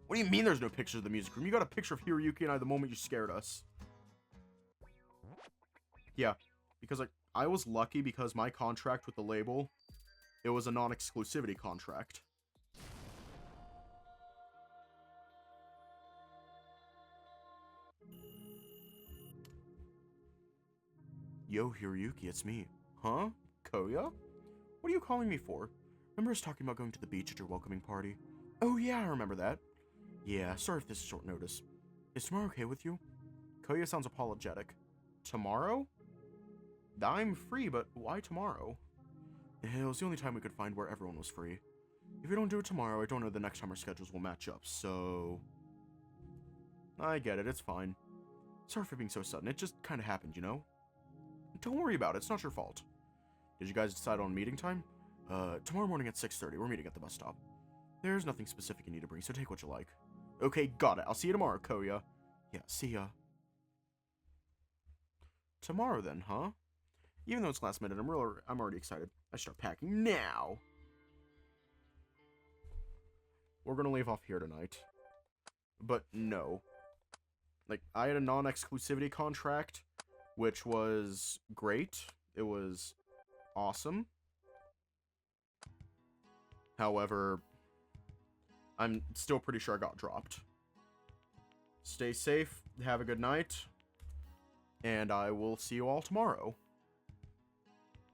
A: What do you mean there's no pictures of the music room? You got a picture of Hiroyuki and I the moment you scared us. Yeah, because, like, I was lucky because my contract with the label, it was a non-exclusivity contract. Yo, Hiroyuki, it's me. Huh? Kouya? What are you calling me for? Remember us talking about going to the beach at your welcoming party? Oh yeah, I remember that. Yeah, sorry if this is short notice. Is tomorrow okay with you? Kouya sounds apologetic. Tomorrow? I'm free, but why tomorrow? It was the only time we could find where everyone was free. If we don't do it tomorrow, I don't know the next time our schedules will match up, so... I get it, it's fine. Sorry for being so sudden, it just kinda happened, you know? Don't worry about it, it's not your fault. Did you guys decide on meeting time? Tomorrow morning at 6:30, we're meeting at the bus stop. There's nothing specific you need to bring, so take what you like. Okay, got it. I'll see you tomorrow, Kouya. Yeah, see ya. Tomorrow then, huh? Even though it's last minute, I'm already excited. I start packing now. We're gonna leave off here tonight. But no. Like, I had a non-exclusivity contract, which was great. It was awesome. However, I'm still pretty sure I got dropped. Stay safe, have a good night, and I will see you all tomorrow.